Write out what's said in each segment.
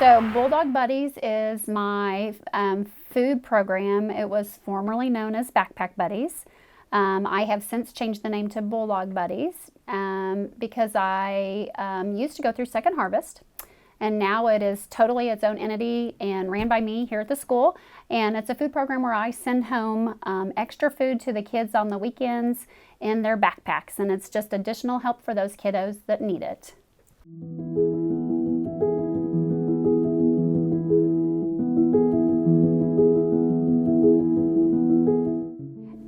So Bulldog Buddies is my food program. It was formerly known as Backpack Buddies. I have since changed the name to Bulldog Buddies because I used to go through Second Harvest, and now it is totally its own entity and ran by me here at the school. And it's a food program where I send home extra food to the kids on the weekends in their backpacks, and it's just additional help for those kiddos that need it.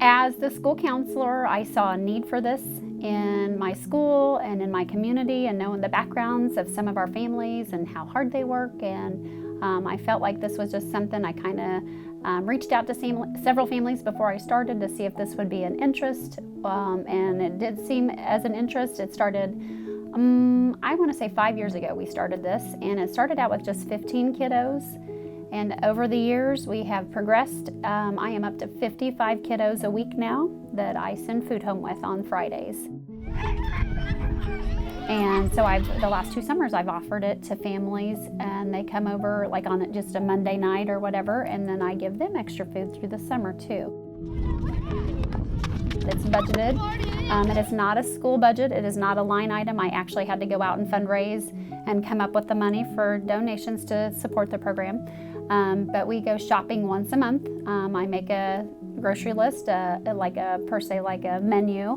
As the school counselor, I saw a need for this in my school and in my community, and knowing the backgrounds of some of our families and how hard they work. And I felt like this was just something I kind of reached out to several families before I started to see if this would be an interest. And it did seem as an interest. It started, I want to say 5 years ago we started this, and it started out with just 15 kiddos. And over the years, we have progressed. I am up to 55 kiddos a week now that I send food home with on Fridays. And so the last 2 summers, I've offered it to families, and they come over like on just a Monday night or whatever, and then I give them extra food through the summer too. It's budgeted. It is not a school budget. It is not a line item. I actually had to go out and fundraise and come up with the money for donations to support the program. But we go shopping once a month. I make a grocery list, like a menu,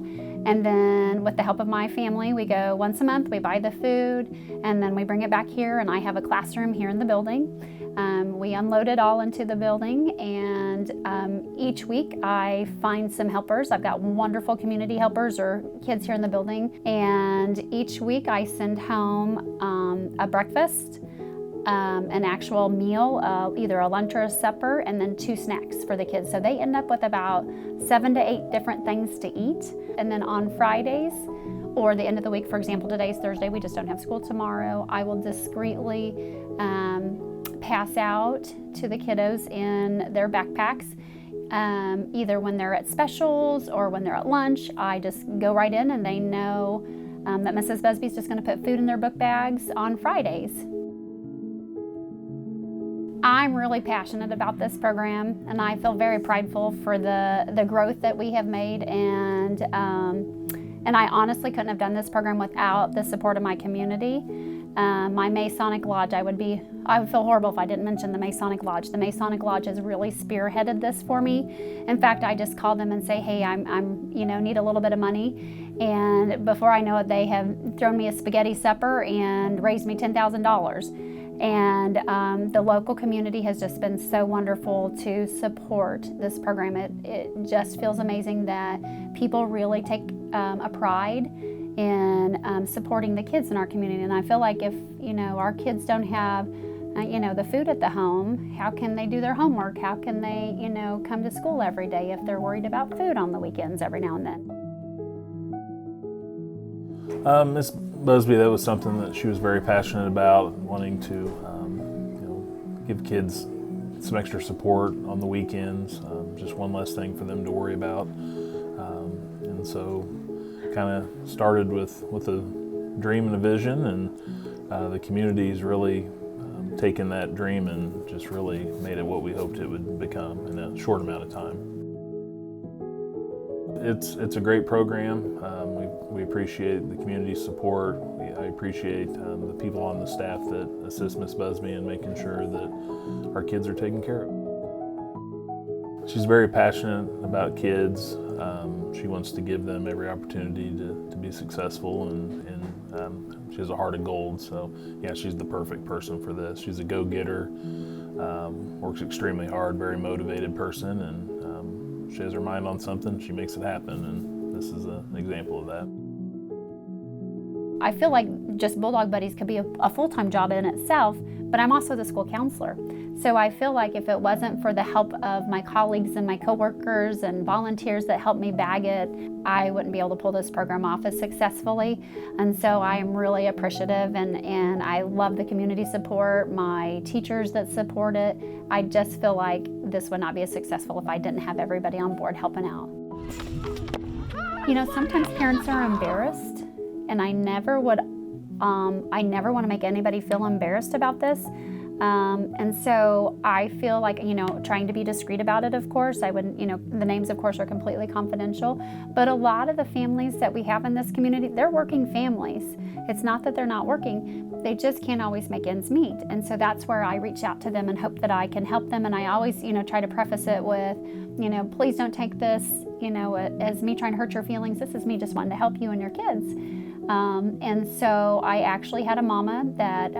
and then with the help of my family, we go once a month. We buy the food, and then we bring it back here, and I have a classroom here in the building. We unload it all into the building, and each week I find some helpers. I've got wonderful community helpers or kids here in the building, and each week I send home a breakfast, an actual meal, either a lunch or a supper, and then 2 snacks for the kids. So they end up with about 7 to 8 different things to eat. And then on Fridays, or the end of the week, for example, today's Thursday, we just don't have school tomorrow, I will discreetly pass out to the kiddos in their backpacks. Either when they're at specials or when they're at lunch, I just go right in, and they know that Mrs. Busby's just going to put food in their book bags on Fridays. I'm really passionate about this program, and I feel very prideful for the growth that we have made, and I honestly couldn't have done this program without the support of my community. My Masonic Lodge, I would feel horrible if I didn't mention the Masonic Lodge. The Masonic Lodge has really spearheaded this for me. In fact, I just call them and say, hey, I'm need a little bit of money. And before I know it, they have thrown me a spaghetti supper and raised me $10,000. And the local community has just been so wonderful to support this program. It just feels amazing that people really take a pride in supporting the kids in our community. And I feel like if our kids don't have the food at the home, how can they do their homework? How can they come to school every day if they're worried about food on the weekends every now and then? Ms. Busby, that was something that she was very passionate about, wanting to give kids some extra support on the weekends, just one less thing for them to worry about. And so kind of started with a dream and a vision, and the community's really taken that dream and just really made it what we hoped it would become in a short amount of time. It's a great program. We appreciate the community support. I appreciate the people on the staff that assist Ms. Busby in making sure that our kids are taken care of. She's very passionate about kids. She wants to give them every opportunity to be successful, and she has a heart of gold. So yeah, she's the perfect person for this. She's a go-getter, works extremely hard, very motivated person, and she has her mind on something, she makes it happen, and this is an example of that. I feel like just Bulldog Buddies could be a full-time job in itself, but I'm also the school counselor. So I feel like if it wasn't for the help of my colleagues and my coworkers and volunteers that helped me bag it, I wouldn't be able to pull this program off as successfully. And so I am really appreciative, and I love the community support, my teachers that support it. I just feel like this would not be as successful if I didn't have everybody on board helping out. Sometimes parents are embarrassed, and I never want to make anybody feel embarrassed about this. And so I feel like, trying to be discreet about it, of course, I wouldn't, the names, of course, are completely confidential, but a lot of the families that we have in this community, they're working families. It's not that they're not working, they just can't always make ends meet. And so that's where I reach out to them and hope that I can help them. And I always, try to preface it with, please don't take this, as me trying to hurt your feelings. This is me just wanting to help you and your kids. And so I actually had a mama that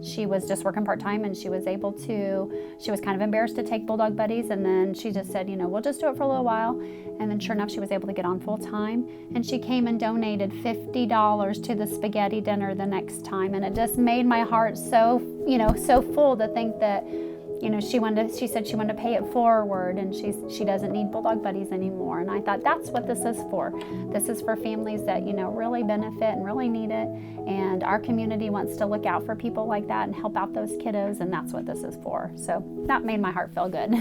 she was just working part-time, and she was kind of embarrassed to take Bulldog Buddies, and then she just said, we'll just do it for a little while. And then sure enough, she was able to get on full-time, and she came and donated $50 to the spaghetti dinner the next time. And it just made my heart so full to think that, she said she wanted to pay it forward, and she doesn't need Bulldog Buddies anymore. And I thought, that's what this is for. This is for families that, really benefit and really need it. And our community wants to look out for people like that and help out those kiddos, and that's what this is for. So that made my heart feel good.